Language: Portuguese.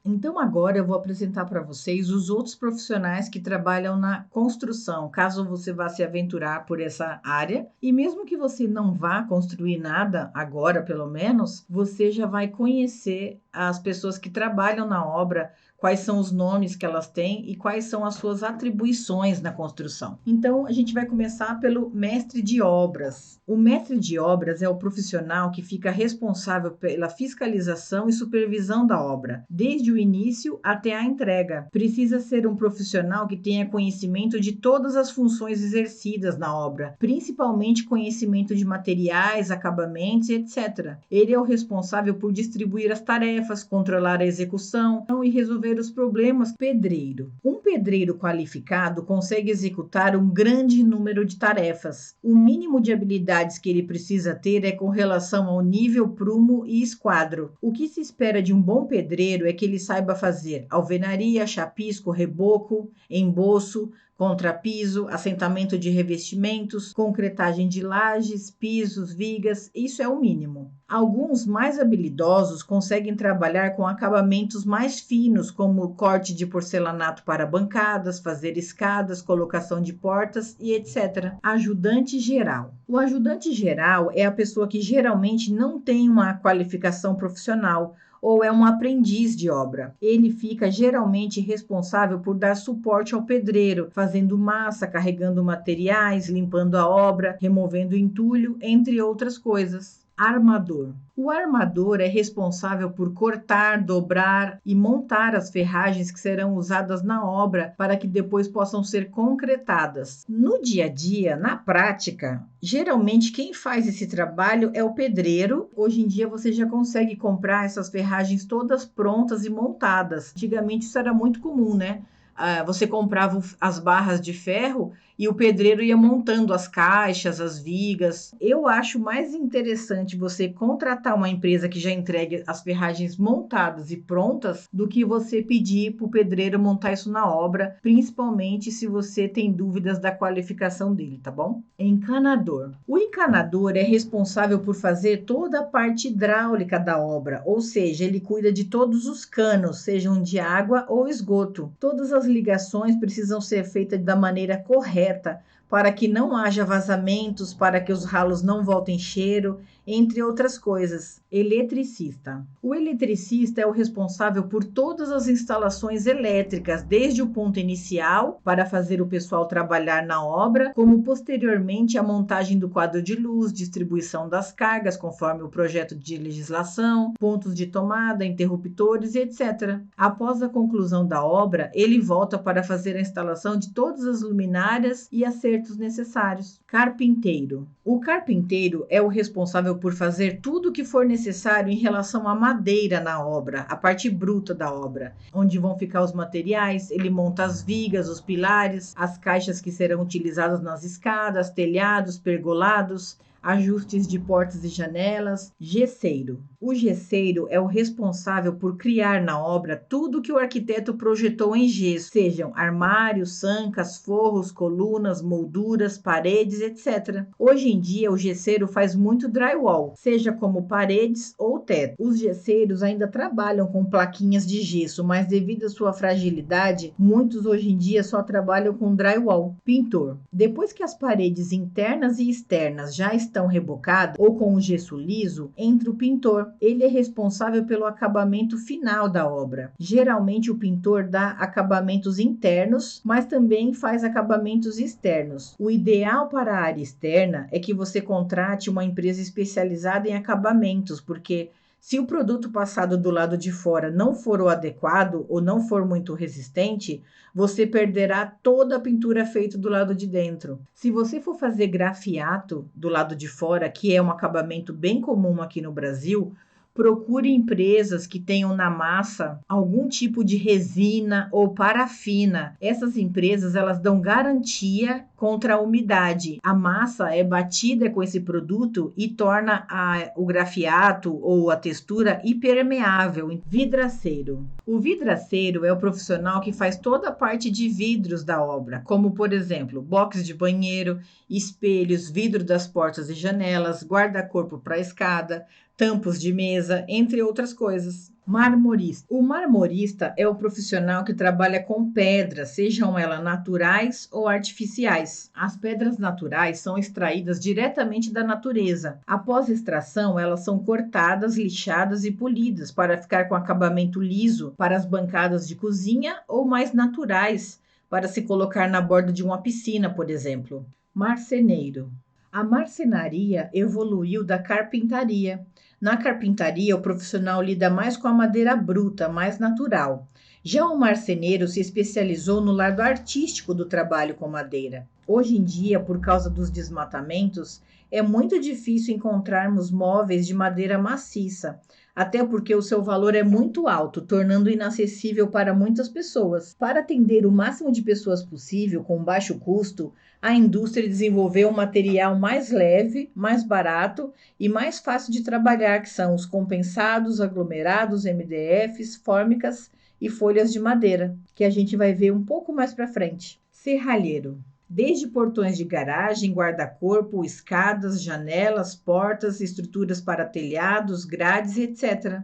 Então agora eu vou apresentar para vocês os outros profissionais que trabalham na construção, caso você vá se aventurar por essa área. E mesmo que você não vá construir nada agora, pelo menos, você já vai conhecer as pessoas que trabalham na obra, quais são os nomes que elas têm e quais são as suas atribuições na construção. Então, a gente vai começar pelo mestre de obras. O mestre de obras é o profissional que fica responsável pela fiscalização e supervisão da obra, desde o início até a entrega. Precisa ser um profissional que tenha conhecimento de todas as funções exercidas na obra, principalmente conhecimento de materiais, acabamentos, etc. Ele é o responsável por distribuir as tarefas, controlar a execução e resolver os problemas. Pedreiro. Um pedreiro qualificado consegue executar um grande número de tarefas. O mínimo de habilidades que ele precisa ter é com relação ao nível, prumo e esquadro. O que se espera de um bom pedreiro é que ele saiba fazer alvenaria, chapisco, reboco, emboço, contrapiso, assentamento de revestimentos, concretagem de lajes, pisos, vigas, isso é o mínimo. Alguns mais habilidosos conseguem trabalhar com acabamentos mais finos, como corte de porcelanato para bancadas, fazer escadas, colocação de portas e etc. Ajudante geral. O ajudante geral é a pessoa que geralmente não tem uma qualificação profissional, ou é um aprendiz de obra. Ele fica geralmente responsável por dar suporte ao pedreiro, fazendo massa, carregando materiais, limpando a obra, removendo entulho, entre outras coisas. Armador. O armador é responsável por cortar, dobrar e montar as ferragens que serão usadas na obra para que depois possam ser concretadas. No dia a dia, na prática, geralmente quem faz esse trabalho é o pedreiro. Hoje em dia você já consegue comprar essas ferragens todas prontas e montadas. Antigamente isso era muito comum, né? Você comprava as barras de ferro e o pedreiro ia montando as caixas, as vigas. Eu acho mais interessante você contratar uma empresa que já entregue as ferragens montadas e prontas do que você pedir para o pedreiro montar isso na obra, principalmente se você tem dúvidas da qualificação dele, tá bom? Encanador. O encanador é responsável por fazer toda a parte hidráulica da obra, ou seja, ele cuida de todos os canos, sejam de água ou esgoto. Todas as ligações precisam ser feitas da maneira correta para que não haja vazamentos, para que os ralos não voltem cheiro, entre outras coisas. Eletricista. O eletricista é o responsável por todas as instalações elétricas, desde o ponto inicial, para fazer o pessoal trabalhar na obra, como posteriormente a montagem do quadro de luz, distribuição das cargas, conforme o projeto de legislação, pontos de tomada, interruptores e etc. Após a conclusão da obra, ele volta para fazer a instalação de todas as luminárias e acertos necessários. Carpinteiro. O carpinteiro é o responsável por fazer tudo o que for necessário em relação à madeira na obra, a parte bruta da obra, onde vão ficar os materiais. Ele monta as vigas, os pilares, as caixas que serão utilizadas nas escadas, telhados, pergolados, ajustes de portas e janelas. Gesseiro. O gesseiro é o responsável por criar na obra tudo que o arquiteto projetou em gesso, sejam armários, sancas, forros, colunas, molduras, paredes, etc. Hoje em dia, o gesseiro faz muito drywall, seja como paredes ou teto. Os gesseiros ainda trabalham com plaquinhas de gesso, mas devido à sua fragilidade, muitos hoje em dia só trabalham com drywall. Pintor. Depois que as paredes internas e externas já estão rebocadas ou com o gesso liso, entra o pintor. Ele é responsável pelo acabamento final da obra. Geralmente o pintor dá acabamentos internos, mas também faz acabamentos externos. O ideal para a área externa é que você contrate uma empresa especializada em acabamentos, porque se o produto passado do lado de fora não for o adequado ou não for muito resistente, você perderá toda a pintura feita do lado de dentro. Se você for fazer grafiato do lado de fora, que é um acabamento bem comum aqui no Brasil, procure empresas que tenham na massa algum tipo de resina ou parafina. Essas empresas, elas dão garantia contra a umidade. A massa é batida com esse produto e torna o grafiato ou a textura impermeável. Vidraceiro. O vidraceiro é o profissional que faz toda a parte de vidros da obra, como, por exemplo, box de banheiro, espelhos, vidro das portas e janelas, guarda-corpo para a escada, tampos de mesa, entre outras coisas. Marmorista. O marmorista é o profissional que trabalha com pedras, sejam elas naturais ou artificiais. As pedras naturais são extraídas diretamente da natureza. Após extração, elas são cortadas, lixadas e polidas para ficar com acabamento liso para as bancadas de cozinha ou mais naturais para se colocar na borda de uma piscina, por exemplo. Marceneiro. A marcenaria evoluiu da carpintaria. Na carpintaria, o profissional lida mais com a madeira bruta, mais natural. Já o marceneiro se especializou no lado artístico do trabalho com madeira. Hoje em dia, por causa dos desmatamentos, é muito difícil encontrarmos móveis de madeira maciça, até porque o seu valor é muito alto, tornando inacessível para muitas pessoas. Para atender o máximo de pessoas possível com baixo custo, a indústria desenvolveu um material mais leve, mais barato e mais fácil de trabalhar, que são os compensados, aglomerados, MDFs, fórmicas e folhas de madeira, que a gente vai ver um pouco mais para frente. Serralheiro. Desde portões de garagem, guarda-corpo, escadas, janelas, portas, estruturas para telhados, grades, etc.